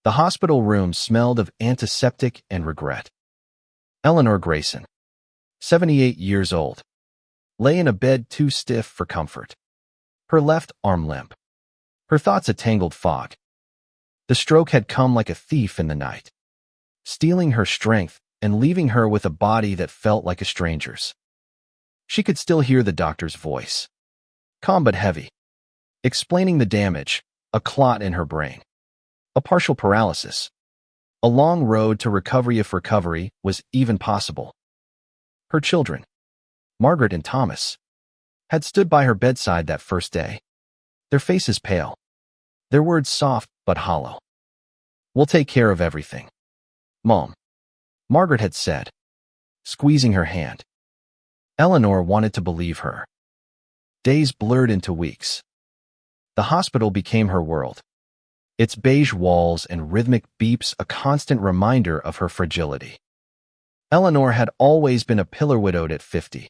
The hospital room smelled of antiseptic and regret. Eleanor Grayson, 78 years old, lay in a bed too stiff for comfort. Her left arm limp. Her thoughts a tangled fog. The stroke had come like a thief in the night, stealing her strength and leaving her with a body that felt like a stranger's. She could still hear the doctor's voice, calm but heavy, explaining the damage, a clot in her brain, a partial paralysis, a long road to recovery if recovery was even possible. Her children, Margaret and Thomas, had stood by her bedside that first day, their faces pale, their words soft but hollow. "We'll take care of everything, Mom," Margaret had said, squeezing her hand. Eleanor wanted to believe her. Days blurred into weeks. The hospital became her world, its beige walls and rhythmic beeps a constant reminder of her fragility. Eleanor had always been a pillar widowed at 50.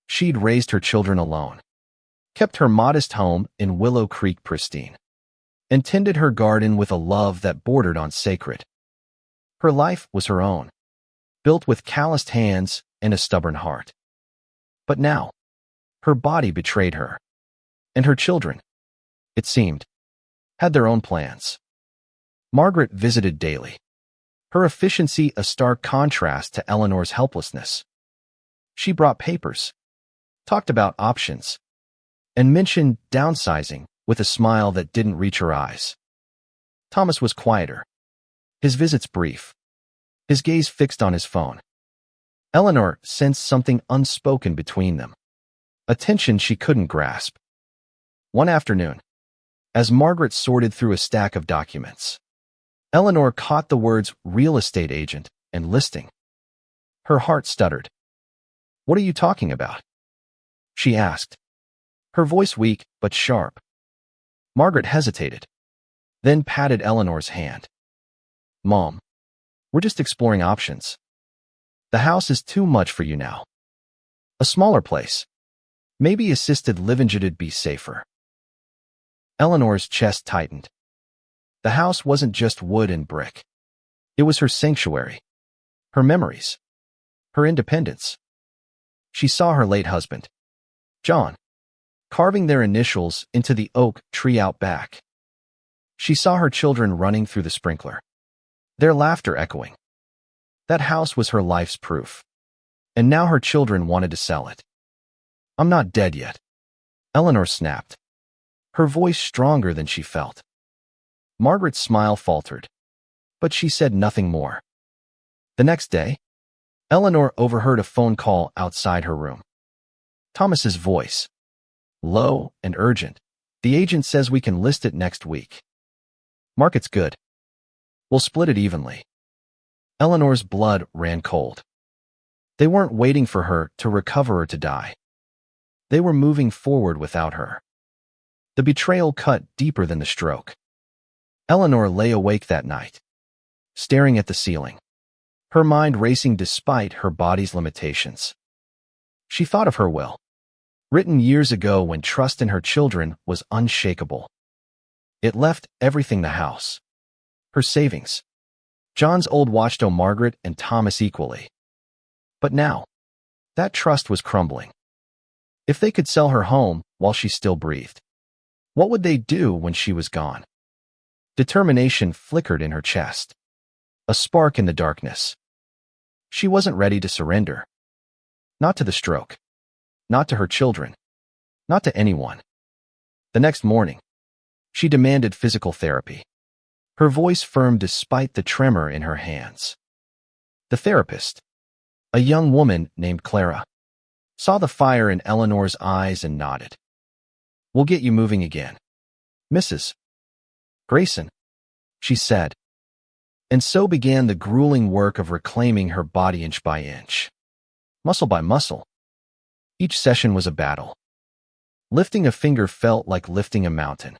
She'd raised her children alone, kept her modest home in Willow Creek pristine, and tended her garden with a love that bordered on sacred. Her life was her own, built with calloused hands and a stubborn heart. But now, her body betrayed her, and her children, it seemed, had their own plans. Margaret visited daily, her efficiency a stark contrast to Eleanor's helplessness. She brought papers, talked about options, and mentioned downsizing with a smile that didn't reach her eyes. Thomas was quieter, his visits brief, his gaze fixed on his phone. Eleanor sensed something unspoken between them, a tension she couldn't grasp. One afternoon, as Margaret sorted through a stack of documents, Eleanor caught the words real estate agent and listing. Her heart stuttered. "What are you talking about?" she asked, her voice weak but sharp. Margaret hesitated, then patted Eleanor's hand. "Mom, we're just exploring options. The house is too much for you now. A smaller place. Maybe assisted living'd be safer." Eleanor's chest tightened. The house wasn't just wood and brick. It was her sanctuary, her memories, her independence. She saw her late husband, John, carving their initials into the oak tree out back. She saw her children running through the sprinkler, their laughter echoing. That house was her life's proof, and now her children wanted to sell it. "I'm not dead yet," Eleanor snapped, her voice stronger than she felt. Margaret's smile faltered, but she said nothing more. The next day, Eleanor overheard a phone call outside her room. Thomas's voice, low and urgent. "The agent says we can list it next week. Market's good. We'll split it evenly." Eleanor's blood ran cold. They weren't waiting for her to recover or to die. They were moving forward without her. The betrayal cut deeper than the stroke. Eleanor lay awake that night, staring at the ceiling, her mind racing despite her body's limitations. She thought of her will, written years ago when trust in her children was unshakable. It left everything: the house, her savings, John's old watch to Margaret and Thomas equally. But now, that trust was crumbling. If they could sell her home while she still breathed, what would they do when she was gone? Determination flickered in her chest, a spark in the darkness. She wasn't ready to surrender. Not to the stroke, not to her children, not to anyone. The next morning, she demanded physical therapy, her voice firm despite the tremor in her hands. The therapist, a young woman named Clara, saw the fire in Eleanor's eyes and nodded. "We'll get you moving again, Mrs. Grayson," she said. And so began the grueling work of reclaiming her body inch by inch, muscle by muscle. Each session was a battle. Lifting a finger felt like lifting a mountain.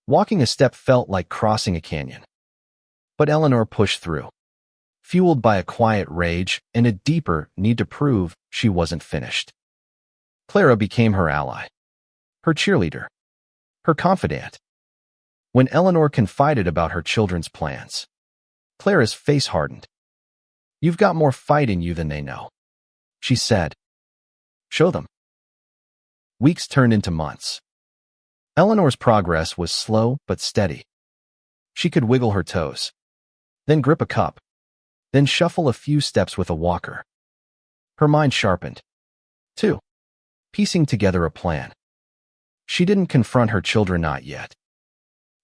Walking a step felt like crossing a canyon. But Eleanor pushed through, fueled by a quiet rage and a deeper need to prove she wasn't finished. Clara became her ally, her cheerleader, her confidant. When Eleanor confided about her children's plans, Clara's face hardened. "You've got more fight in you than they know," she said. "Show them." Weeks turned into months. Eleanor's progress was slow but steady. She could wiggle her toes, then grip a cup, then shuffle a few steps with a walker. Her mind sharpened, too, piecing together a plan. She didn't confront her children, not yet.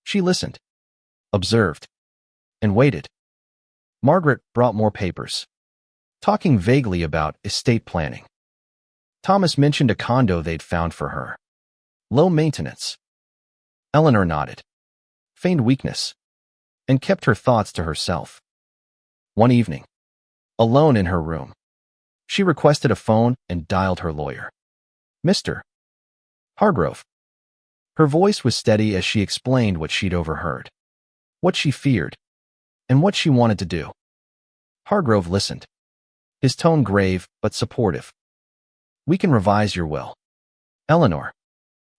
She listened, observed, and waited. Margaret brought more papers, talking vaguely about estate planning. Thomas mentioned a condo they'd found for her. Low maintenance. Eleanor nodded, feigned weakness, and kept her thoughts to herself. One evening, alone in her room, she requested a phone and dialed her lawyer. "Mr. Hargrove." Her voice was steady as she explained what she'd overheard, what she feared, and what she wanted to do. Hargrove listened, his tone grave but supportive. "We can revise your will, Eleanor,"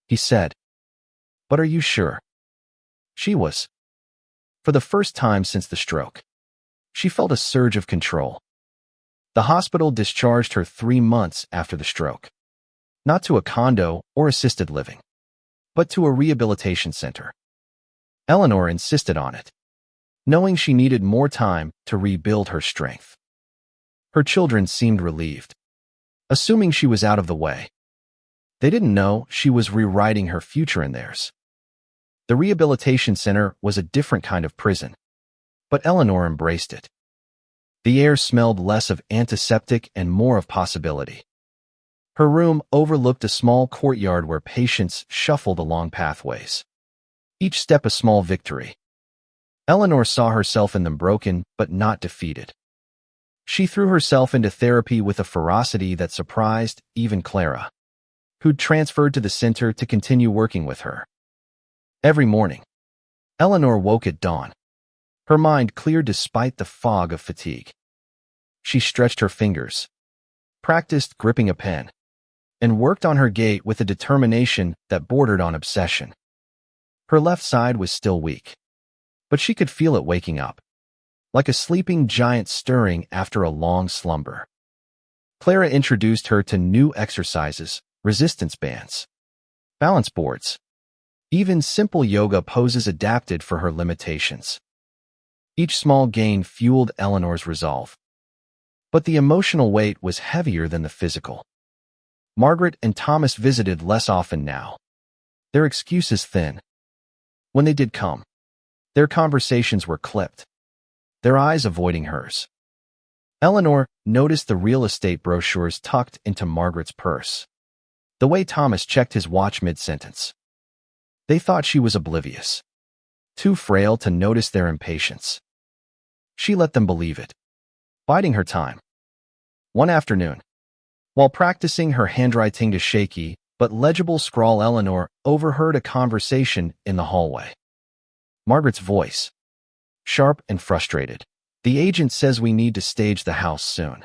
he said. "But are you sure?" She was. For the first time since the stroke, she felt a surge of control. The hospital discharged her 3 months after the stroke, not to a condo or assisted living, but to a rehabilitation center. Eleanor insisted on it, knowing she needed more time to rebuild her strength. Her children seemed relieved, assuming she was out of the way. They didn't know she was rewriting her future and theirs. The rehabilitation center was a different kind of prison, but Eleanor embraced it. The air smelled less of antiseptic and more of possibility. Her room overlooked a small courtyard where patients shuffled along pathways, each step a small victory. Eleanor saw herself in them, broken but not defeated. She threw herself into therapy with a ferocity that surprised even Clara, who'd transferred to the center to continue working with her. Every morning, Eleanor woke at dawn, her mind clear despite the fog of fatigue. She stretched her fingers, practiced gripping a pen, and worked on her gait with a determination that bordered on obsession. Her left side was still weak, but she could feel it waking up, like a sleeping giant stirring after a long slumber. Clara introduced her to new exercises, resistance bands, balance boards, even simple yoga poses adapted for her limitations. Each small gain fueled Eleanor's resolve. But the emotional weight was heavier than the physical. Margaret and Thomas visited less often now, their excuses thin. When they did come, their conversations were clipped, their eyes avoiding hers. Eleanor noticed the real estate brochures tucked into Margaret's purse, the way Thomas checked his watch mid-sentence. They thought she was oblivious, too frail to notice their impatience. She let them believe it, biding her time. One afternoon, while practicing her handwriting to shaky but legible scrawl, Eleanor overheard a conversation in the hallway. Margaret's voice, sharp and frustrated. "The agent says we need to stage the house soon.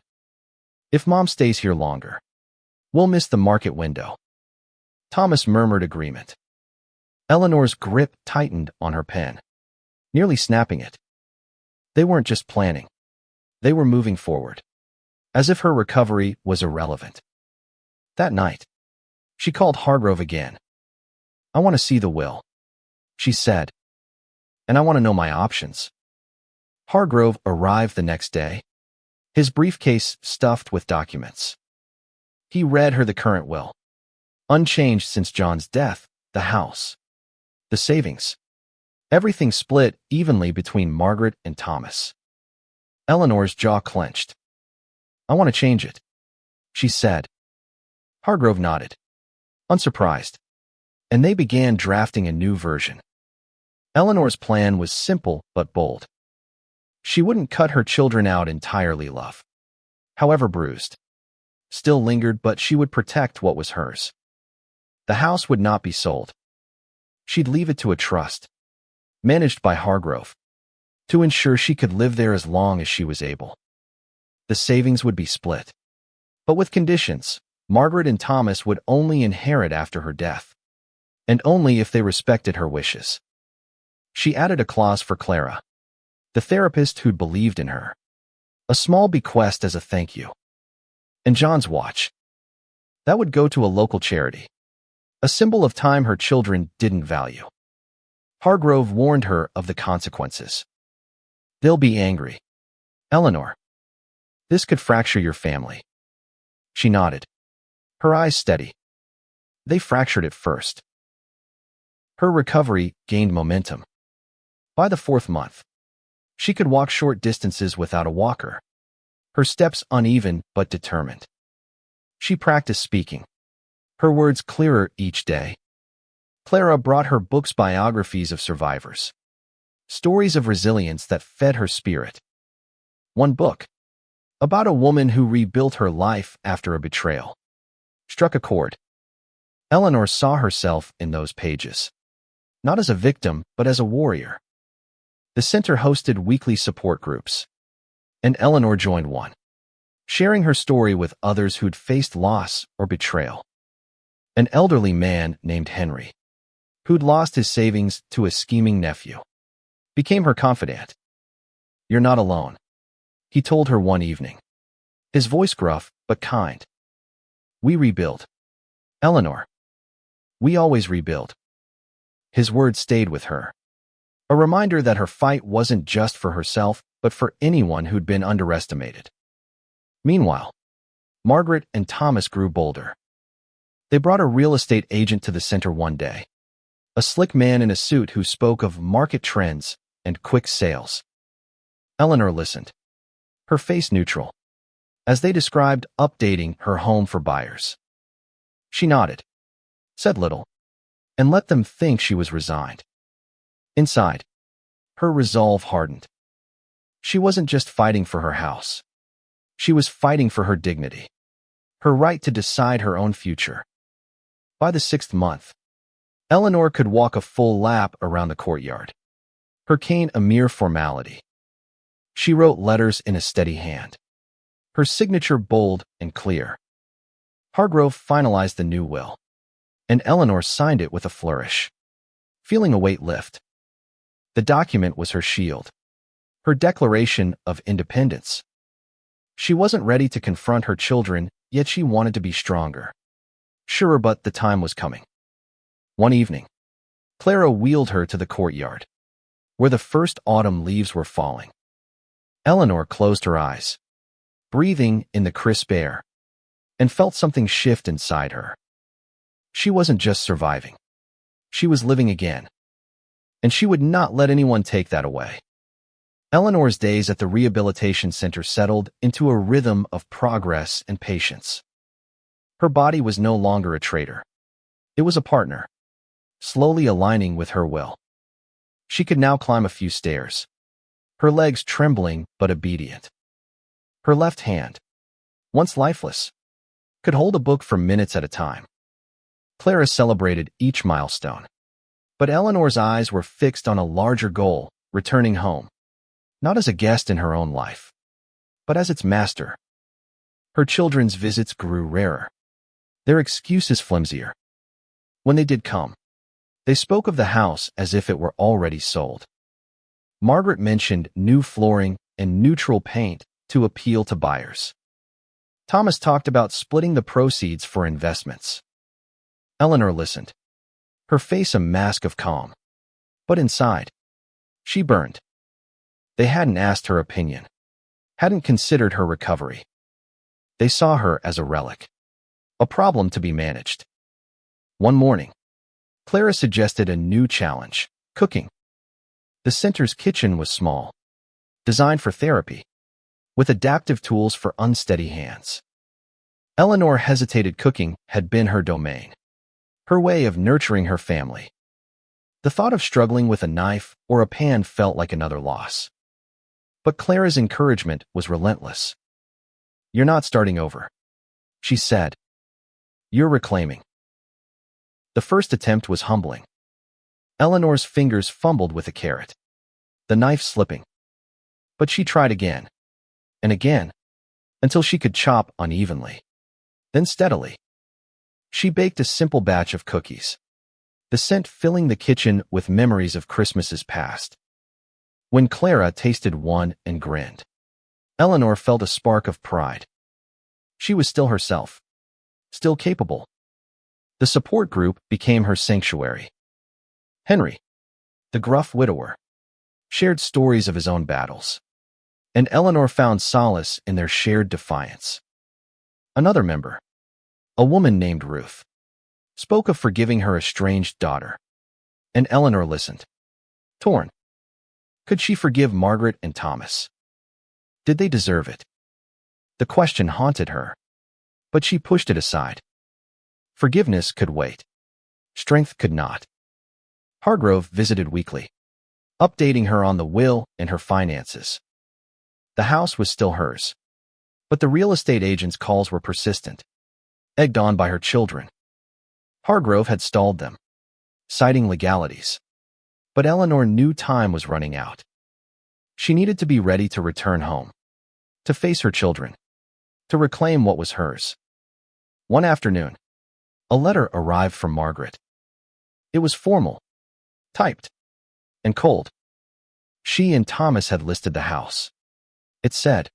If Mom stays here longer, we'll miss the market window." Thomas murmured agreement. Eleanor's grip tightened on her pen, nearly snapping it. They weren't just planning. They were moving forward, as if her recovery was irrelevant. That night, she called Hargrove again. "I want to see the will," she said, "and I want to know my options." Hargrove arrived the next day, his briefcase stuffed with documents. He read her the current will, unchanged since John's death, the house, the savings, everything split evenly between Margaret and Thomas. Eleanor's jaw clenched. "I want to change it," she said. Hargrove nodded, unsurprised, and they began drafting a new version. Eleanor's plan was simple but bold. She wouldn't cut her children out entirely, love, however bruised, still lingered, but she would protect what was hers. The house would not be sold. She'd leave it to a trust, managed by Hargrove, to ensure she could live there as long as she was able. The savings would be split, but with conditions. Margaret and Thomas would only inherit after her death, and only if they respected her wishes. She added a clause for Clara, the therapist who'd believed in her. A small bequest as a thank you. And John's watch. That would go to a local charity. A symbol of time her children didn't value. Hargrove warned her of the consequences. They'll be angry. Eleanor. This could fracture your family. She nodded. Her eyes steady. They fractured it first. Her recovery gained momentum. By the 4th month, she could walk short distances without a walker. Her steps uneven but determined. She practiced speaking. Her words clearer each day. Clara brought her books biographies of survivors. Stories of resilience that fed her spirit. One book, about a woman who rebuilt her life after a betrayal, struck a chord. Eleanor saw herself in those pages. Not as a victim, but as a warrior. The center hosted weekly support groups, and Eleanor joined one, sharing her story with others who'd faced loss or betrayal. An elderly man named Henry, who'd lost his savings to a scheming nephew, became her confidant. You're not alone, he told her one evening, his voice gruff but kind. We rebuild. Eleanor. We always rebuild. His words stayed with her. A reminder that her fight wasn't just for herself, but for anyone who'd been underestimated. Meanwhile, Margaret and Thomas grew bolder. They brought a real estate agent to the center one day, a slick man in a suit who spoke of market trends and quick sales. Eleanor listened, her face neutral, as they described updating her home for buyers. She nodded, said little, and let them think she was resigned. Inside, her resolve hardened. She wasn't just fighting for her house. She was fighting for her dignity, her right to decide her own future. By the 6th month, Eleanor could walk a full lap around the courtyard, her cane a mere formality. She wrote letters in a steady hand, her signature bold and clear. Hargrove finalized the new will, and Eleanor signed it with a flourish, feeling a weight lift. The document was her shield, her declaration of independence. She wasn't ready to confront her children, yet she wanted to be stronger. Sure, but the time was coming. One evening, Clara wheeled her to the courtyard, where the first autumn leaves were falling. Eleanor closed her eyes, breathing in the crisp air, and felt something shift inside her. She wasn't just surviving. She was living again. And she would not let anyone take that away. Eleanor's days at the rehabilitation center settled into a rhythm of progress and patience. Her body was no longer a traitor. It was a partner, slowly aligning with her will. She could now climb a few stairs, her legs trembling but obedient. Her left hand, once lifeless, could hold a book for minutes at a time. Clara celebrated each milestone, but Eleanor's eyes were fixed on a larger goal, returning home, not as a guest in her own life, but as its master. Her children's visits grew rarer, their excuses flimsier. When they did come, they spoke of the house as if it were already sold. Margaret mentioned new flooring and neutral paint to appeal to buyers. Thomas talked about splitting the proceeds for investments. Eleanor listened, her face a mask of calm. But inside, she burned. They hadn't asked her opinion, hadn't considered her recovery. They saw her as a relic, a problem to be managed. One morning, Clara suggested a new challenge, cooking. The center's kitchen was small, designed for therapy, with adaptive tools for unsteady hands. Eleanor hesitated. Cooking had been her domain, her way of nurturing her family. The thought of struggling with a knife or a pan felt like another loss. But Clara's encouragement was relentless. "You're not starting over," she said. "You're reclaiming." The first attempt was humbling. Eleanor's fingers fumbled with a carrot, the knife slipping. But she tried again, and again, until she could chop unevenly, then steadily. She baked a simple batch of cookies, the scent filling the kitchen with memories of Christmases past. When Clara tasted one and grinned, Eleanor felt a spark of pride. She was still herself, still capable. The support group became her sanctuary. Henry, the gruff widower, shared stories of his own battles, and Eleanor found solace in their shared defiance. Another member, a woman named Ruth, spoke of forgiving her estranged daughter, and Eleanor listened, torn. Could she forgive Margaret and Thomas? Did they deserve it? The question haunted her, but she pushed it aside. Forgiveness could wait. Strength could not. Hargrove visited weekly, updating her on the will and her finances. The house was still hers, but the real estate agent's calls were persistent, egged on by her children. Hargrove had stalled them, citing legalities. But Eleanor knew time was running out. She needed to be ready to return home, to face her children, to reclaim what was hers. One afternoon, a letter arrived from Margaret. It was formal, typed, and cold. She and Thomas had listed the house. It said,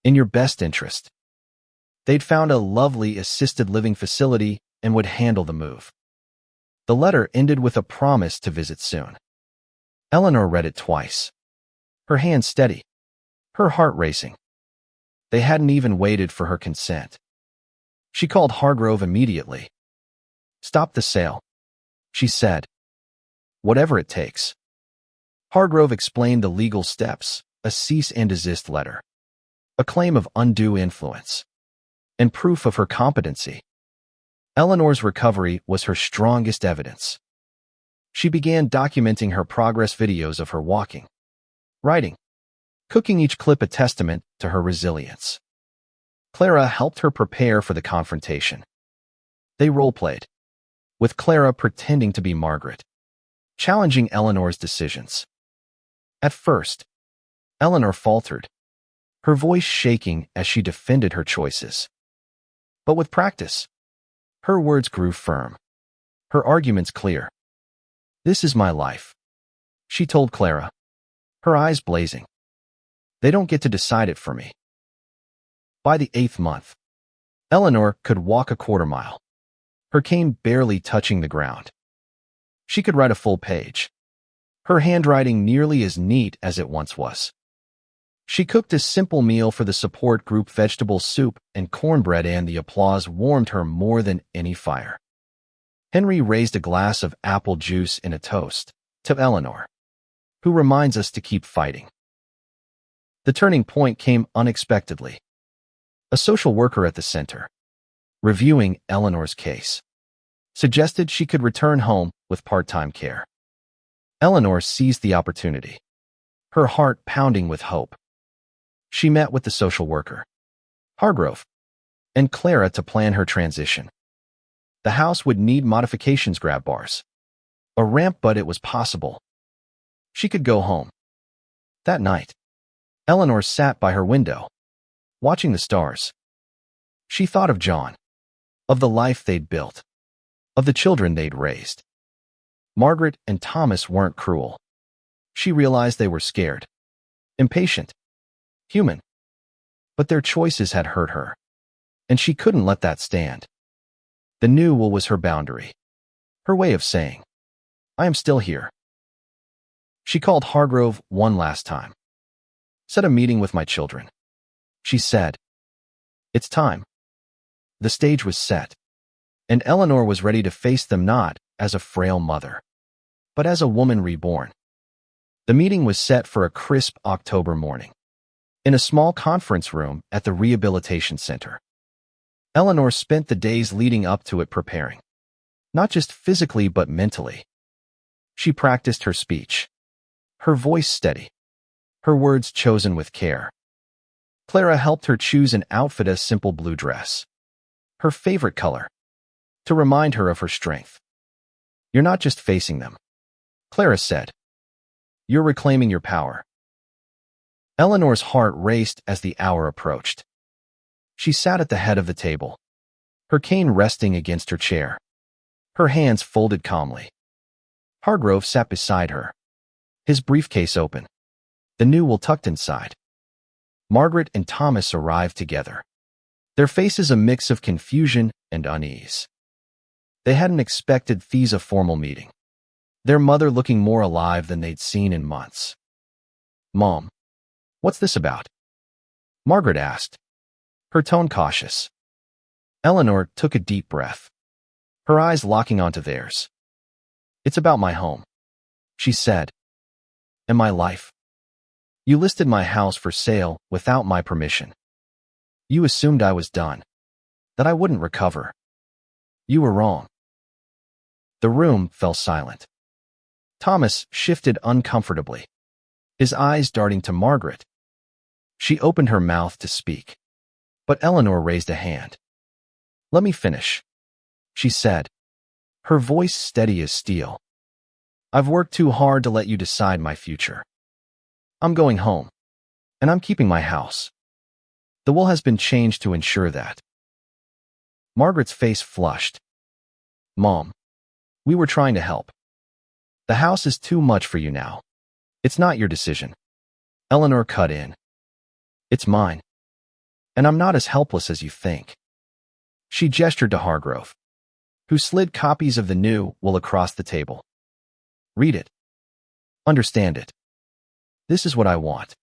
"In your best interest." They'd found a lovely assisted living facility and would handle the move. The letter ended with a promise to visit soon. Eleanor read it twice, her hand steady, her heart racing. They hadn't even waited for her consent. She called Hargrove immediately. "Stop the sale," she said. "Whatever it takes." Hargrove explained the legal steps, a cease and desist letter, a claim of undue influence, and proof of her competency. Eleanor's recovery was her strongest evidence. She began documenting her progress videos of her walking, writing, cooking, each clip a testament to her resilience. Clara helped her prepare for the confrontation. They role-played, with Clara pretending to be Margaret, challenging Eleanor's decisions. At first, Eleanor faltered, her voice shaking as she defended her choices. But with practice, her words grew firm, her arguments clear. "This is my life," she told Clara, her eyes blazing. "They don't get to decide it for me." By the 8th month, Eleanor could walk a quarter-mile, her cane barely touching the ground. She could write a full page, her handwriting nearly as neat as it once was. She cooked a simple meal for the support group, vegetable soup and cornbread, and the applause warmed her more than any fire. Henry raised a glass of apple juice in a toast to Eleanor, who reminds us to keep fighting. The turning point came unexpectedly. A social worker at the center, reviewing Eleanor's case, suggested she could return home with part-time care. Eleanor seized the opportunity, her heart pounding with hope. She met with the social worker, Hargrove, and Clara to plan her transition. The house would need modifications, grab bars, a ramp, but it was possible. She could go home. That night, Eleanor sat by her window, watching the stars. She thought of John, of the life they'd built, of the children they'd raised. Margaret and Thomas weren't cruel. She realized they were scared, impatient, human. But their choices had hurt her, and she couldn't let that stand. The new will was her boundary, her way of saying, "I am still here." She called Hargrove one last time. "Set a meeting with my children," she said. "It's time." The stage was set, and Eleanor was ready to face them not as a frail mother, but as a woman reborn. The meeting was set for a crisp October morning, in a small conference room at the Rehabilitation Center. Eleanor spent the days leading up to it preparing, not just physically but mentally. She practiced her speech, her voice steady, her words chosen with care. Clara helped her choose an outfit, a simple blue dress, her favorite color, to remind her of her strength. "You're not just facing them," Clara said. "You're reclaiming your power." Eleanor's heart raced as the hour approached. She sat at the head of the table, her cane resting against her chair, her hands folded calmly. Hargrove sat beside her, his briefcase open, the new will tucked inside. Margaret and Thomas arrived together, their faces a mix of confusion and unease. They hadn't expected a formal meeting, their mother looking more alive than they'd seen in months. "Mom, what's this about?" Margaret asked, her tone cautious. Eleanor took a deep breath, her eyes locking onto theirs. "It's about my home," she said, "and my life. You listed my house for sale without my permission. You assumed I was done, that I wouldn't recover. You were wrong." The room fell silent. Thomas shifted uncomfortably, his eyes darting to Margaret. She opened her mouth to speak, but Eleanor raised a hand. "Let me finish," she said, her voice steady as steel. "I've worked too hard to let you decide my future. I'm going home, and I'm keeping my house. The will has been changed to ensure that." Margaret's face flushed. "Mom, we were trying to help. The house is too much for you now. It's not your decision." Eleanor cut in. "It's mine. And I'm not as helpless as you think." She gestured to Hargrove, who slid copies of the new will across the table. "Read it. Understand it. This is what I want."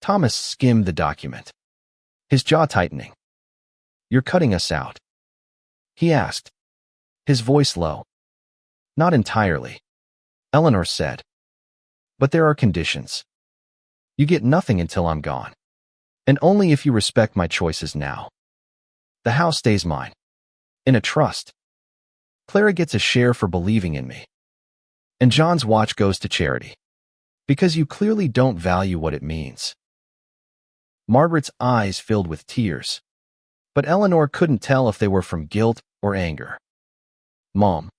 Thomas skimmed the document, his jaw tightening. "You're cutting us out?" he asked, his voice low. "Not entirely," Eleanor said. "But there are conditions. You get nothing until I'm gone, and only if you respect my choices now. The house stays mine, in a trust. Clara gets a share for believing in me. And John's watch goes to charity, because you clearly don't value what it means." Margaret's eyes filled with tears, but Eleanor couldn't tell if they were from guilt or anger. "Mom,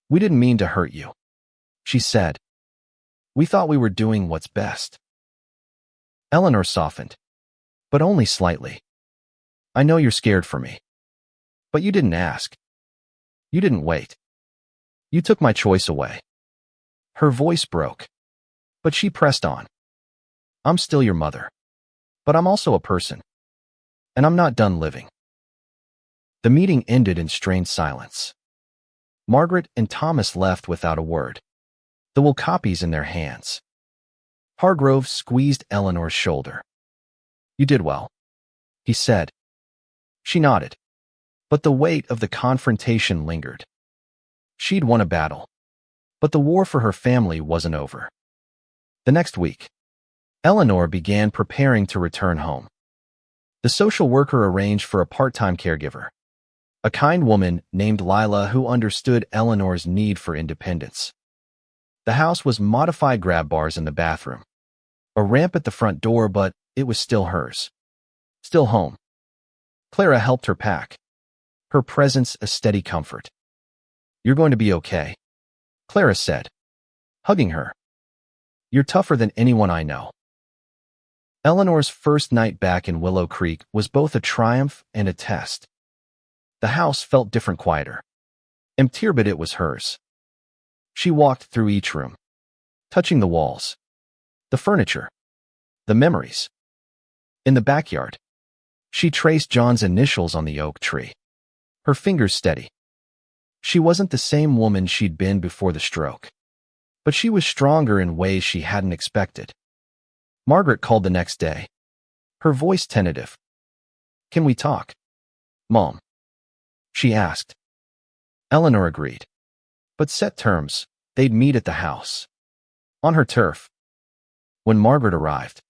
we didn't mean to hurt you," she said. "We thought we were doing what's best." Eleanor softened, but only slightly. "I know you're scared for me. But you didn't ask. You didn't wait. You took my choice away." Her voice broke, but she pressed on. "I'm still your mother, but I'm also a person. And I'm not done living." The meeting ended in strained silence. Margaret and Thomas left without a word, the will copies in their hands. Hargrove squeezed Eleanor's shoulder. "You did well," he said. She nodded, but the weight of the confrontation lingered. She'd won a battle, but the war for her family wasn't over. The next week, Eleanor began preparing to return home. The social worker arranged for a part-time caregiver, a kind woman named Lila who understood Eleanor's need for independence. The house was modified grab bars in the bathroom, a ramp at the front door, but it was still hers. Still home. Clara helped her pack, her presence a steady comfort. "You're going to be okay," Clara said, hugging her. "You're tougher than anyone I know." Eleanor's first night back in Willow Creek was both a triumph and a test. The house felt different, quieter. Emptier, but it was hers. She walked through each room, touching the walls, the furniture, the memories. In the backyard, she traced John's initials on the oak tree, her fingers steady. She wasn't the same woman she'd been before the stroke, but she was stronger in ways she hadn't expected. Margaret called the next day, her voice tentative. "Can we talk, Mom?" she asked. Eleanor agreed, but set terms. They'd meet at the house, on her turf. When Margaret arrived,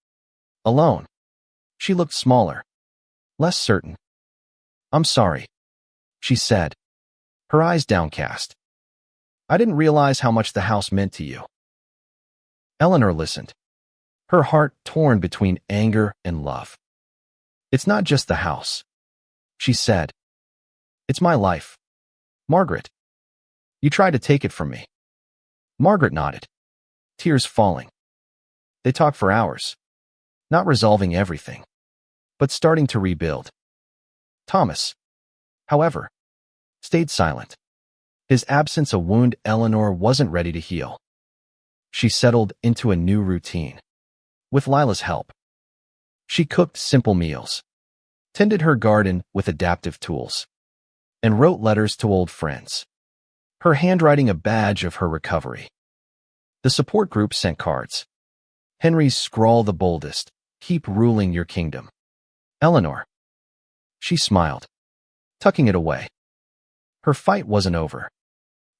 alone, she looked smaller, less certain. "I'm sorry," she said, her eyes downcast. "I didn't realize how much the house meant to you." Eleanor listened, her heart torn between anger and love. "It's not just the house," she said. "It's my life. Margaret, you tried to take it from me." Margaret nodded, tears falling. They talked for hours, not resolving everything, but starting to rebuild. Thomas, however, stayed silent, His absence a wound Eleanor wasn't ready to heal. She settled into a new routine. With Lila's help, she cooked simple meals, tended her garden with adaptive tools, and wrote letters to old friends, her handwriting a badge of her recovery. The support group sent cards. Henry's scrawl the boldest, "Keep ruling your kingdom." Eleanor. She smiled, tucking it away. Her fight wasn't over,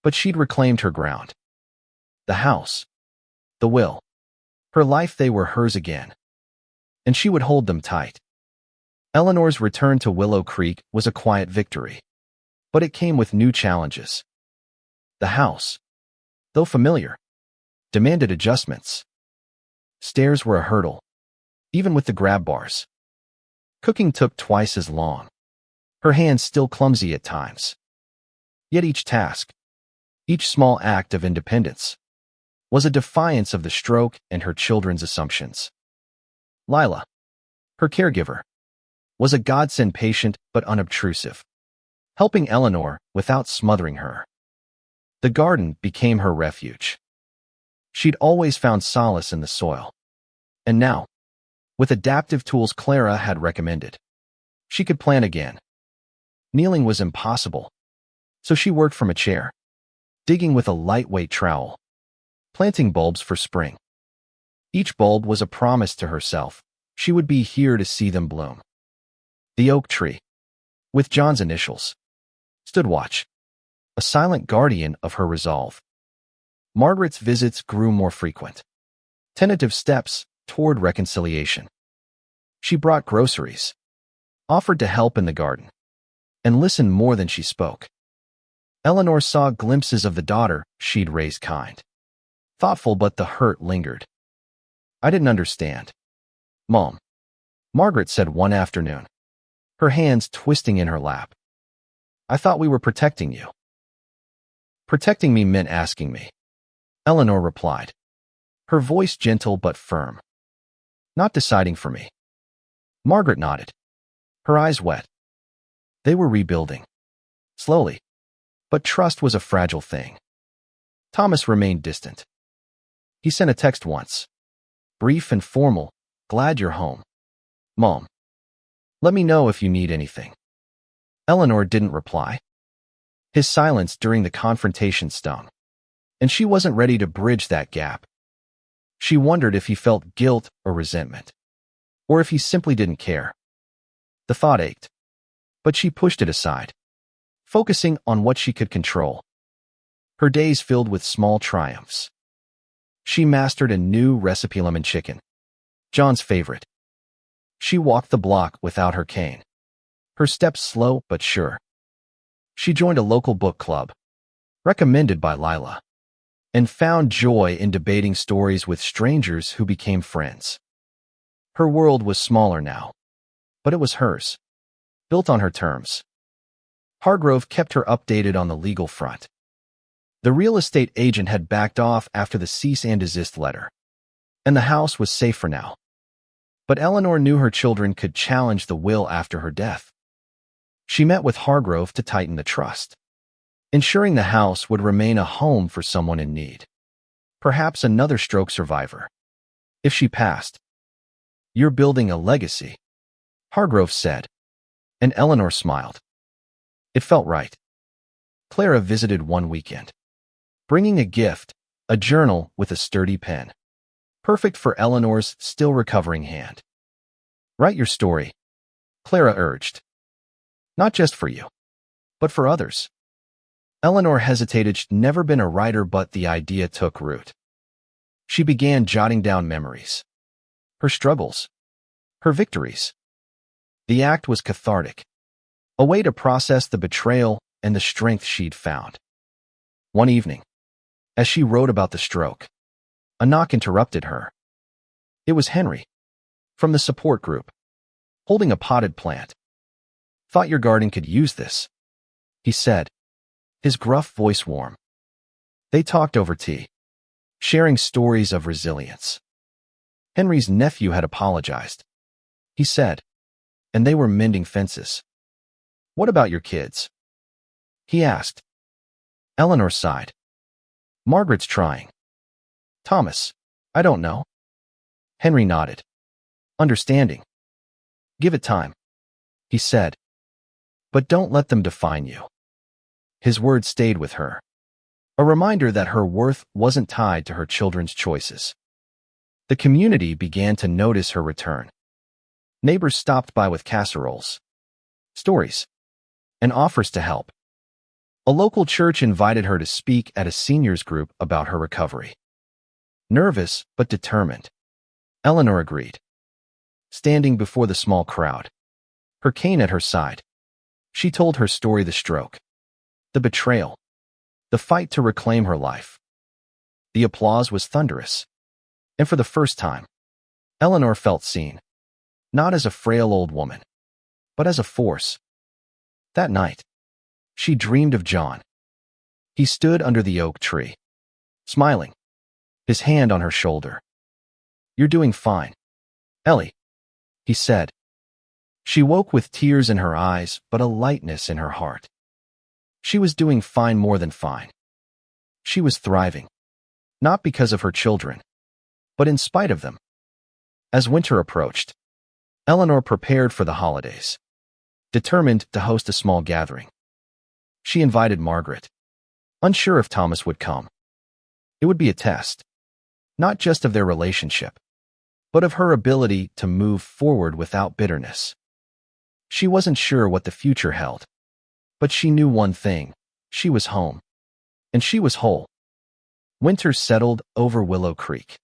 but she'd reclaimed her ground. The house, the will, her life, they were hers again, and she would hold them tight. Eleanor's return to Willow Creek was a quiet victory, but it came with new challenges. The house, though familiar, demanded adjustments. Stairs were a hurdle, even with the grab bars. Cooking took twice as long, her hands still clumsy at times. Yet each task, each small act of independence, was a defiance of the stroke and her children's assumptions. Lila, her caregiver, was a godsend, patient but unobtrusive, helping Eleanor without smothering her. The garden became her refuge. She'd always found solace in the soil. And now, with adaptive tools Clara had recommended, she could plant again. Kneeling was impossible, so she worked from a chair, digging with a lightweight trowel, planting bulbs for spring. Each bulb was a promise to herself. She would be here to see them bloom. The oak tree, with John's initials, stood watch, a silent guardian of her resolve. Margaret's visits grew more frequent, tentative steps toward reconciliation. She brought groceries, offered to help in the garden, and listened more than she spoke. Eleanor saw glimpses of the daughter she'd raised, kind, thoughtful, but the hurt lingered. "I didn't understand, Mom," Margaret said one afternoon, her hands twisting in her lap. "I thought we were protecting you." "Protecting me meant asking me," Eleanor replied, her voice gentle but firm. "Not deciding for me." Margaret nodded, her eyes wet. They were rebuilding, slowly, but trust was a fragile thing. Thomas remained distant. He sent a text once, brief and formal, "Glad you're home, Mom. Let me know if you need anything." Eleanor didn't reply. His silence during the confrontation stung, and she wasn't ready to bridge that gap. She wondered if he felt guilt or resentment, or if he simply didn't care. The thought ached, but she pushed it aside, focusing on what she could control. Her days filled with small triumphs. She mastered a new recipe, lemon chicken, John's favorite. She walked the block without her cane, her steps slow but sure. She joined a local book club, recommended by Lila, and found joy in debating stories with strangers who became friends. Her world was smaller now, but it was hers, built on her terms. Hargrove kept her updated on the legal front. The real estate agent had backed off after the cease and desist letter, and the house was safe for now. But Eleanor knew her children could challenge the will after her death. She met with Hargrove to tighten the trust, ensuring the house would remain a home for someone in need, perhaps another stroke survivor. If she passed, "You're building a legacy," Hargrove said, and Eleanor smiled. It felt right. Clara visited one weekend, bringing a gift, a journal with a sturdy pen, perfect for Eleanor's still recovering hand. "Write your story," Clara urged. "Not just for you, but for others." Eleanor hesitated. She'd never been a writer, but the idea took root. She began jotting down memories, her struggles, her victories. The act was cathartic, a way to process the betrayal and the strength she'd found. One evening, as she wrote about the stroke, a knock interrupted her. It was Henry, from the support group, holding a potted plant. "Thought your garden could use this," he said, his gruff voice warm. They talked over tea, sharing stories of resilience. Henry's nephew had apologized, he said, and they were mending fences. "What about your kids?" he asked. Eleanor sighed. Margaret's trying. Thomas, I don't know. Henry nodded. Understanding. Give it time, he said. But don't let them define you. His words stayed with her. A reminder that her worth wasn't tied to her children's choices. The community began to notice her return. Neighbors stopped by with casseroles, stories, and offers to help. A local church invited her to speak at a seniors group about her recovery. Nervous but determined, Eleanor agreed. Standing before the small crowd, her cane at her side, she told her story: the stroke, the betrayal, the fight to reclaim her life. The applause was thunderous, and for the first time, Eleanor felt seen, not as a frail old woman, but as a force. That night, she dreamed of John. He stood under the oak tree, smiling, his hand on her shoulder. You're doing fine, Ellie, he said. She woke with tears in her eyes, but a lightness in her heart. She was doing fine, more than fine. She was thriving, not because of her children, but in spite of them. As winter approached, Eleanor prepared for the holidays, determined to host a small gathering. She invited Margaret, unsure if Thomas would come. It would be a test, not just of their relationship, but of her ability to move forward without bitterness. She wasn't sure what the future held, but she knew one thing: she was home, and she was whole. Winter settled over Willow Creek,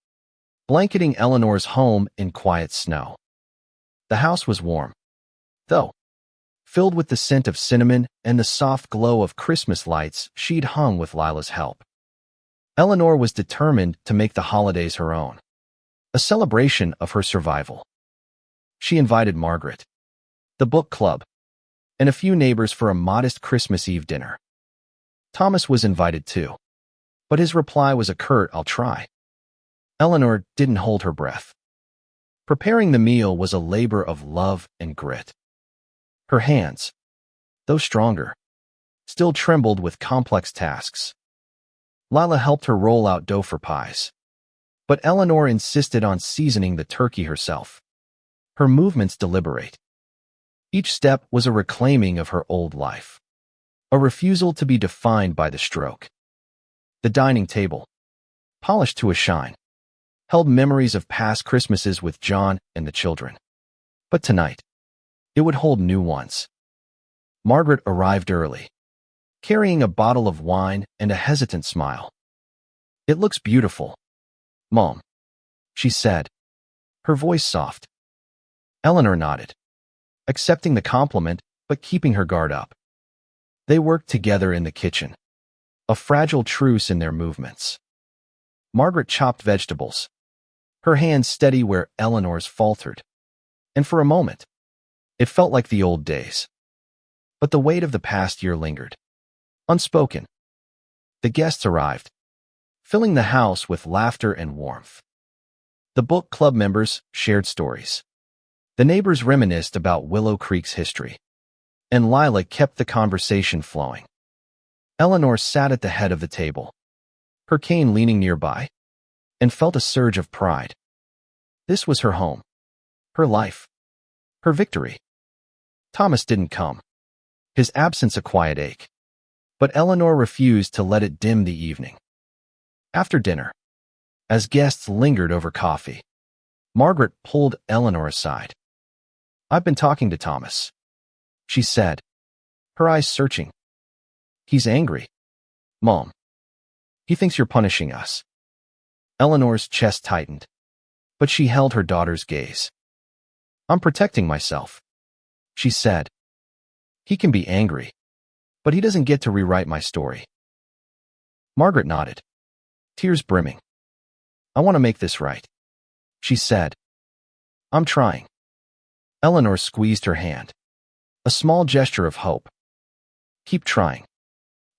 blanketing Eleanor's home in quiet snow. The house was warm, though, filled with the scent of cinnamon and the soft glow of Christmas lights she'd hung with Lila's help. Eleanor was determined to make the holidays her own, a celebration of her survival. She invited Margaret, the book club, and a few neighbors for a modest Christmas Eve dinner. Thomas was invited too, but his reply was a curt "I'll try." Eleanor didn't hold her breath. Preparing the meal was a labor of love and grit. Her hands, though stronger, still trembled with complex tasks. Lila helped her roll out dough for pies, but Eleanor insisted on seasoning the turkey herself, her movements deliberate. Each step was a reclaiming of her old life, a refusal to be defined by the stroke. The dining table, polished to a shine, held memories of past Christmases with John and the children. But tonight, it would hold new ones. Margaret arrived early, carrying a bottle of wine and a hesitant smile. "It looks beautiful, Mom," she said, her voice soft. Eleanor nodded, accepting the compliment but keeping her guard up. They worked together in the kitchen, a fragile truce in their movements. Margaret chopped vegetables, her hands steady where Eleanor's faltered, and for a moment, it felt like the old days. But the weight of the past year lingered, unspoken. The guests arrived, filling the house with laughter and warmth. The book club members shared stories. The neighbors reminisced about Willow Creek's history, and Lila kept the conversation flowing. Eleanor sat at the head of the table, her cane leaning nearby, and felt a surge of pride. This was her home, her life, her victory. Thomas didn't come, his absence a quiet ache, but Eleanor refused to let it dim the evening. After dinner, as guests lingered over coffee, Margaret pulled Eleanor aside. "I've been talking to Thomas," she said, her eyes searching. "He's angry, Mom. He thinks you're punishing us." Eleanor's chest tightened, but she held her daughter's gaze. "I'm protecting myself," she said. "He can be angry, but he doesn't get to rewrite my story." Margaret nodded, tears brimming. "I want to make this right," she said. "I'm trying." Eleanor squeezed her hand, a small gesture of hope. "Keep trying,"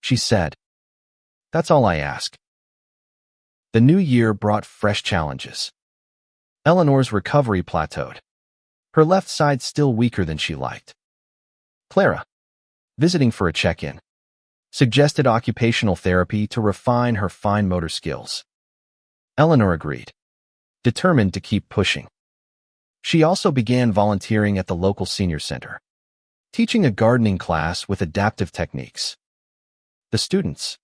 she said. "That's all I ask." The new year brought fresh challenges. Eleanor's recovery plateaued, her left side still weaker than she liked. Clara, visiting for a check-in, suggested occupational therapy to refine her fine motor skills. Eleanor agreed, determined to keep pushing. She also began volunteering at the local senior center, teaching a gardening class with adaptive techniques. The students,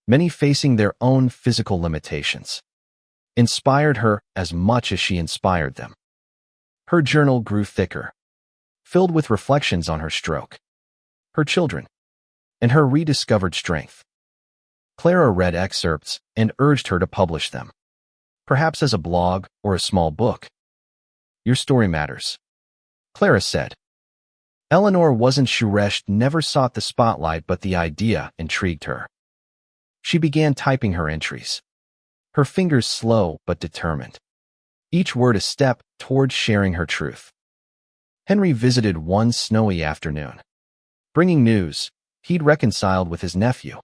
many facing their own physical limitations, inspired her as much as she inspired them. Her journal grew thicker, filled with reflections on her stroke, her children, and her rediscovered strength. Clara read excerpts and urged her to publish them, perhaps as a blog or a small book. Your story matters, Clara said. Eleanor wasn't Suresh, never sought the spotlight, but the idea intrigued her. She began typing her entries, her fingers slow but determined, each word a step towards sharing her truth. Henry visited one snowy afternoon, bringing news he'd reconciled with his nephew,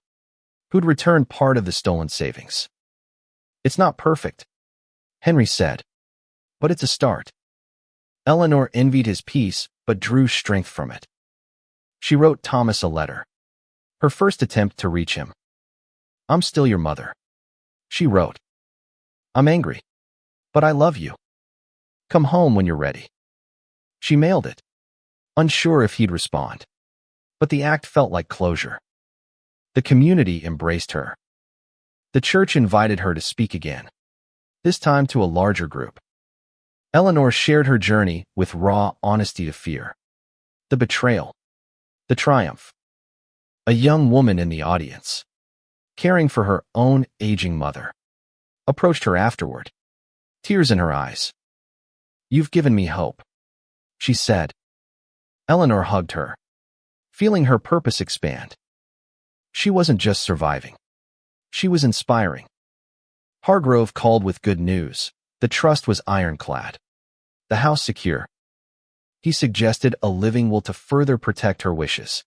who'd returned part of the stolen savings. It's not perfect, Henry said, but it's a start. Eleanor envied his peace but drew strength from it. She wrote Thomas a letter, her first attempt to reach him. I'm still your mother, she wrote. I'm angry, but I love you. Come home when you're ready. She mailed it, unsure if he'd respond, but the act felt like closure. The community embraced her. The church invited her to speak again, this time to a larger group. Eleanor shared her journey with raw honesty to fear, the betrayal, the triumph. A young woman in the audience, caring for her own aging mother, approached her afterward, tears in her eyes. You've given me hope, she said. Eleanor hugged her, feeling her purpose expand. She wasn't just surviving. She was inspiring. Hargrove called with good news. The trust was ironclad, the house secure. He suggested a living will to further protect her wishes,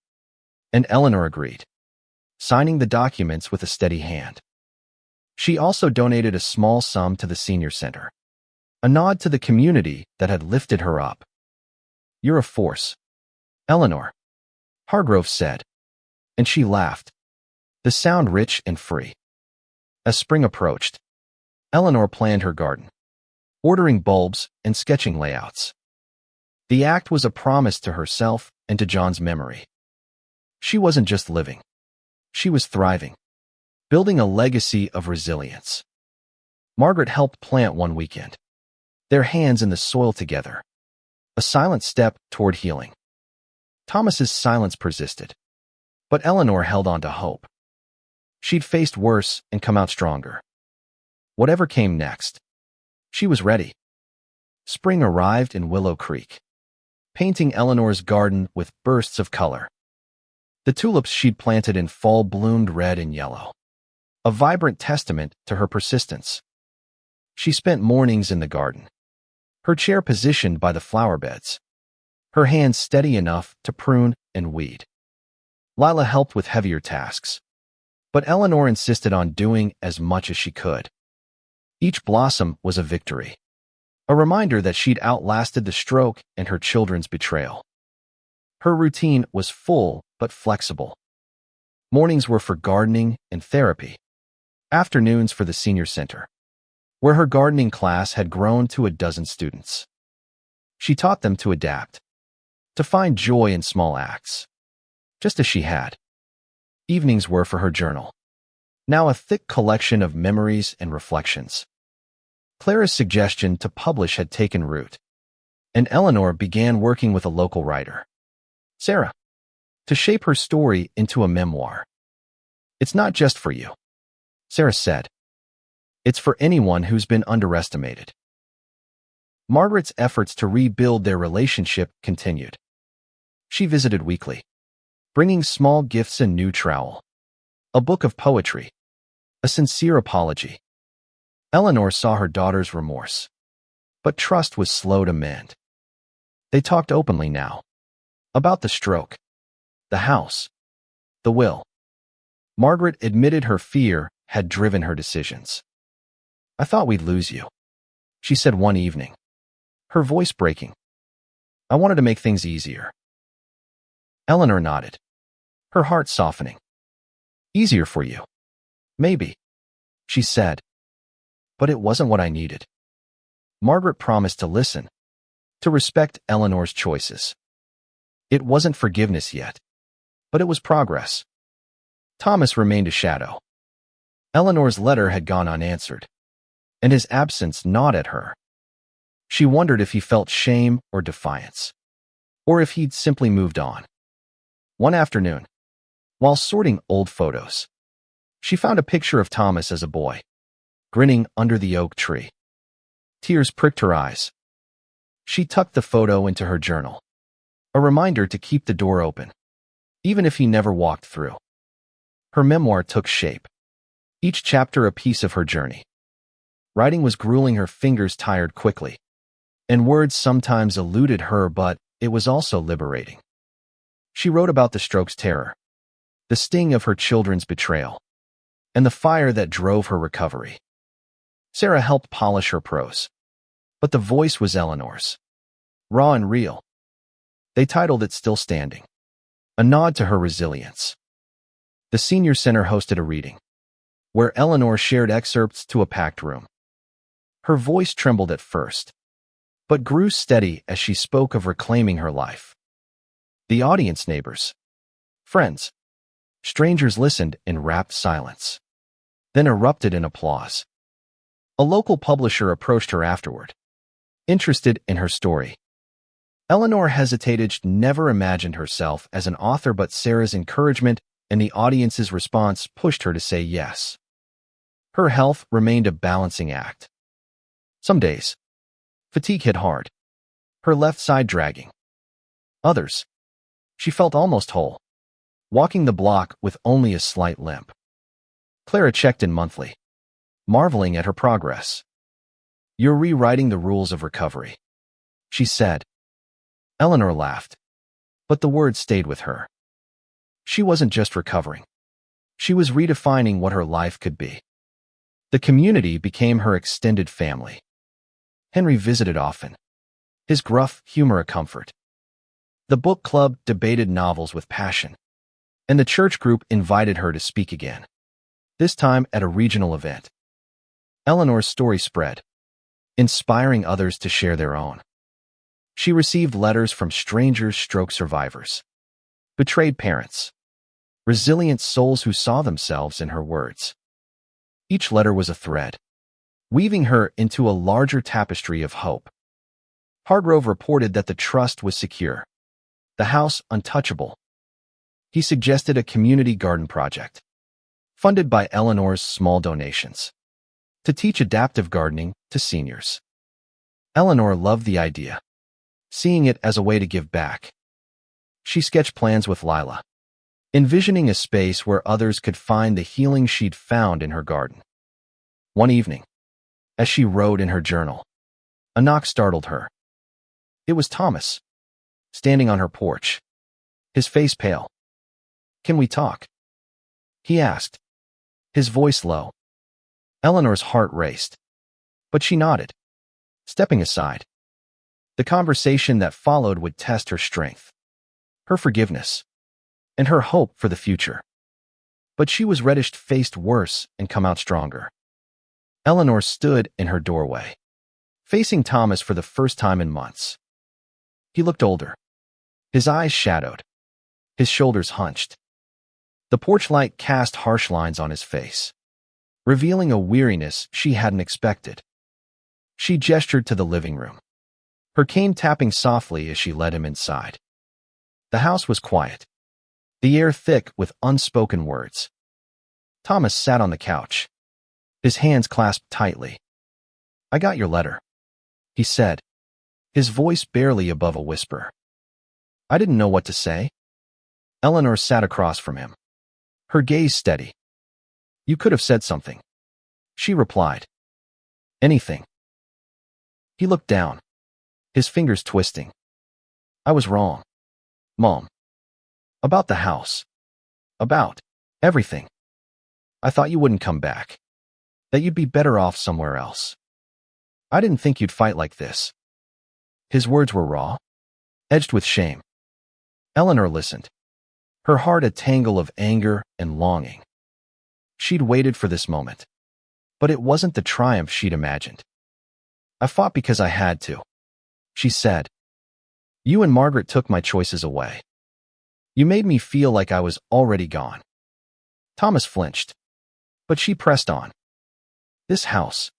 and Eleanor agreed, signing the documents with a steady hand. She also donated a small sum to the senior center, a nod to the community that had lifted her up. You're a force, Eleanor, Hargrove said, and she laughed, the sound rich and free. As spring approached, Eleanor planned her garden, ordering bulbs and sketching layouts. The act was a promise to herself and to John's memory. She wasn't just living. She was thriving, building a legacy of resilience. Margaret helped plant one weekend, their hands in the soil together, a silent step toward healing. Thomas's silence persisted, but Eleanor held on to hope. She'd faced worse and come out stronger. Whatever came next, she was ready. Spring arrived in Willow Creek, painting Eleanor's garden with bursts of color. The tulips she'd planted in fall bloomed red and yellow, a vibrant testament to her persistence. She spent mornings in the garden, her chair positioned by the flower beds, her hands steady enough to prune and weed. Lila helped with heavier tasks, but Eleanor insisted on doing as much as she could. Each blossom was a victory, a reminder that she'd outlasted the stroke and her children's betrayal. Her routine was full but flexible. Mornings were for gardening and therapy, afternoons for the senior center, where her gardening class had grown to a dozen students. She taught them to adapt, to find joy in small acts, just as she had. Evenings were for her journal, now a thick collection of memories and reflections. Clara's suggestion to publish had taken root, and Eleanor began working with a local writer, Sarah, to shape her story into a memoir. It's not just for you, Sarah said. It's for anyone who's been underestimated. Margaret's efforts to rebuild their relationship continued. She visited weekly, bringing small gifts, a new trowel, a book of poetry, a sincere apology. Eleanor saw her daughter's remorse, but trust was slow to mend. They talked openly now, about the stroke, the house, the will. Margaret admitted her fear had driven her decisions. I thought we'd lose you, she said one evening, her voice breaking. I wanted to make things easier. Eleanor nodded, her heart softening. Easier for you. Maybe, she said. But it wasn't what I needed. Margaret promised to listen, to respect Eleanor's choices. It wasn't forgiveness yet, but it was progress. Thomas remained a shadow. Eleanor's letter had gone unanswered, and his absence gnawed at her. She wondered if he felt shame or defiance, or if he'd simply moved on. One afternoon, while sorting old photos, she found a picture of Thomas as a boy, grinning under the oak tree. Tears pricked her eyes. She tucked the photo into her journal, a reminder to keep the door open, even if he never walked through. Her memoir took shape, each chapter a piece of her journey. Writing was grueling, her fingers tired quickly, and words sometimes eluded her, but it was also liberating. She wrote about the stroke's terror, the sting of her children's betrayal, and the fire that drove her recovery. Sarah helped polish her prose, but the voice was Eleanor's, raw and real. They titled it Still Standing, a nod to her resilience. The Senior Center hosted a reading, where Eleanor shared excerpts to a packed room. Her voice trembled at first, but grew steady as she spoke of reclaiming her life. The audience, neighbors, friends, strangers listened in rapt silence, then erupted in applause. A local publisher approached her afterward, interested in her story. Eleanor hesitated. She never imagined herself as an author, but Sarah's encouragement and the audience's response pushed her to say yes. Her health remained a balancing act. Some days, fatigue hit hard, her left side dragging. Others, she felt almost whole, walking the block with only a slight limp. Clara checked in monthly, marveling at her progress. "You're rewriting the rules of recovery," she said. Eleanor laughed, but the words stayed with her. She wasn't just recovering. She was redefining what her life could be. The community became her extended family. Henry visited often, his gruff humor a comfort. The book club debated novels with passion, and the church group invited her to speak again, this time at a regional event. Eleanor's story spread, inspiring others to share their own. She received letters from strangers, stroke survivors, betrayed parents, resilient souls who saw themselves in her words. Each letter was a thread, weaving her into a larger tapestry of hope. Hargrove reported that the trust was secure, the house untouchable. He suggested a community garden project, funded by Eleanor's small donations, to teach adaptive gardening to seniors. Eleanor loved the idea, seeing it as a way to give back. She sketched plans with Lila, envisioning a space where others could find the healing she'd found in her garden. One evening, as she wrote in her journal, a knock startled her. It was Thomas, standing on her porch, his face pale. "Can we talk?" he asked, his voice low. Eleanor's heart raced, but she nodded, stepping aside. The conversation that followed would test her strength, her forgiveness, and her hope for the future. But she was ready to face worse and come out stronger. Eleanor stood in her doorway, facing Thomas for the first time in months. He looked older, his eyes shadowed, his shoulders hunched. The porch light cast harsh lines on his face, revealing a weariness she hadn't expected. She gestured to the living room, her cane tapping softly as she led him inside. The house was quiet, the air thick with unspoken words. Thomas sat on the couch, his hands clasped tightly. "I got your letter," he said, his voice barely above a whisper. "I didn't know what to say." Eleanor sat across from him, her gaze steady. "You could have said something," she replied. "Anything." He looked down, his fingers twisting. "I was wrong, Mom. About the house. About everything. I thought you wouldn't come back, that you'd be better off somewhere else. I didn't think you'd fight like this." His words were raw, edged with shame. Eleanor listened, her heart a tangle of anger and longing. She'd waited for this moment. But it wasn't the triumph she'd imagined. "I fought because I had to," she said. "You and Margaret took my choices away. You made me feel like I was already gone." Thomas flinched. But she pressed on. "This house,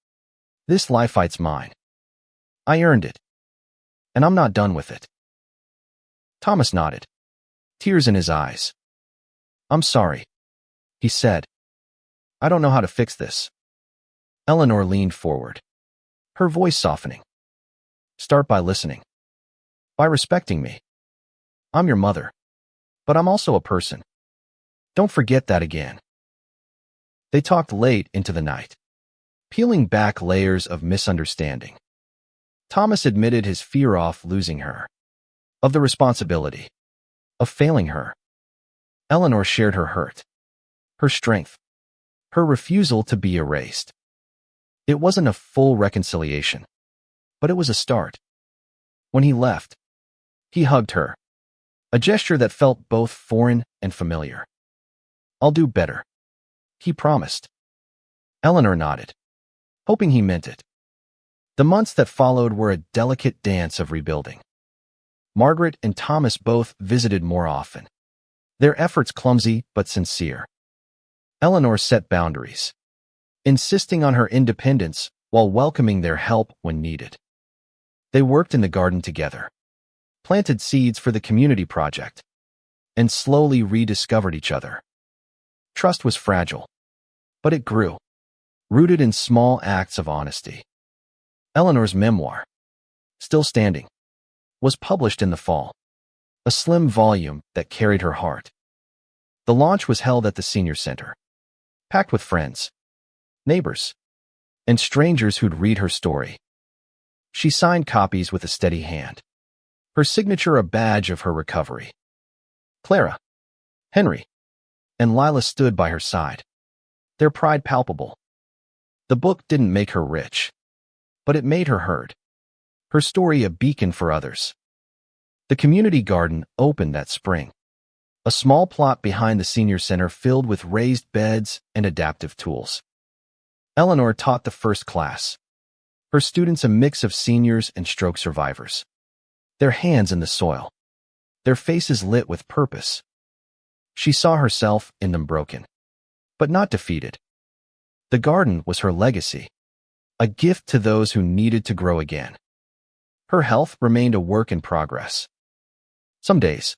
this life, it's mine. I earned it. And I'm not done with it." Thomas nodded, tears in his eyes. "I'm sorry," he said. "I don't know how to fix this." Eleanor leaned forward, her voice softening. "Start by listening. By respecting me. I'm your mother, but I'm also a person. Don't forget that again." They talked late into the night, peeling back layers of misunderstanding. Thomas admitted his fear of losing her, of the responsibility, of failing her. Eleanor shared her hurt, her strength, her refusal to be erased. It wasn't a full reconciliation, but it was a start. When he left, he hugged her, a gesture that felt both foreign and familiar. "I'll do better," he promised. Eleanor nodded, hoping he meant it. The months that followed were a delicate dance of rebuilding. Margaret and Thomas both visited more often, their efforts clumsy but sincere. Eleanor set boundaries, insisting on her independence while welcoming their help when needed. They worked in the garden together, planted seeds for the community project, and slowly rediscovered each other. Trust was fragile, but it grew, rooted in small acts of honesty. Eleanor's memoir, Still Standing, was published in the fall, a slim volume that carried her heart. The launch was held at the senior center, packed with friends, neighbors, and strangers who'd read her story. She signed copies with a steady hand, her signature a badge of her recovery. Clara, Henry, and Lila stood by her side, their pride palpable. The book didn't make her rich, but it made her heard, her story a beacon for others. The community garden opened that spring, a small plot behind the senior center filled with raised beds and adaptive tools. Eleanor taught the first class, her students a mix of seniors and stroke survivors, their hands in the soil, their faces lit with purpose. She saw herself in them, broken, but not defeated. The garden was her legacy, a gift to those who needed to grow again. Her health remained a work in progress. Some days,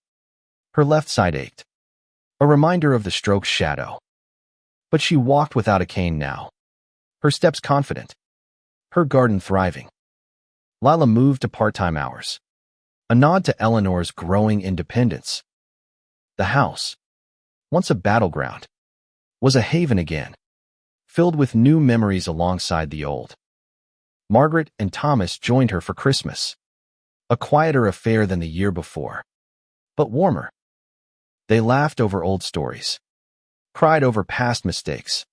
her left side ached, a reminder of the stroke's shadow. But she walked without a cane now, her steps confident, her garden thriving. Lila moved to part-time hours, a nod to Eleanor's growing independence. The house, once a battleground, was a haven again, filled with new memories alongside the old. Margaret and Thomas joined her for Christmas, a quieter affair than the year before, but warmer. They laughed over old stories, cried over past mistakes,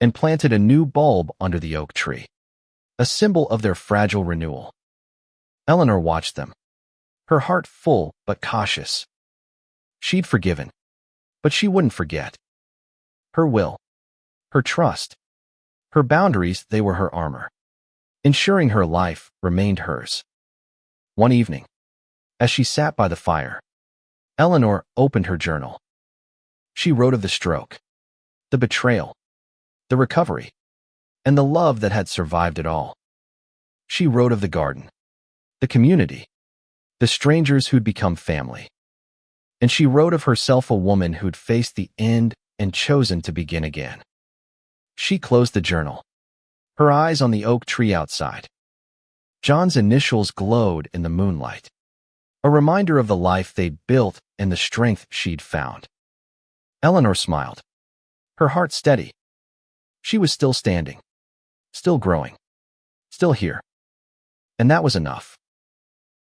and planted a new bulb under the oak tree, a symbol of their fragile renewal. Eleanor watched them, her heart full but cautious. She'd forgiven, but she wouldn't forget. Her will, her trust, her boundaries, they were her armor, ensuring her life remained hers. One evening, as she sat by the fire, Eleanor opened her journal. She wrote of the stroke, the betrayal, the recovery, and the love that had survived it all. She wrote of the garden, the community, the strangers who'd become family. And she wrote of herself, a woman who'd faced the end and chosen to begin again. She closed the journal, her eyes on the oak tree outside. John's initials glowed in the moonlight, a reminder of the life they'd built and the strength she'd found. Eleanor smiled, her heart steady. She was still standing, still growing, still here. And that was enough.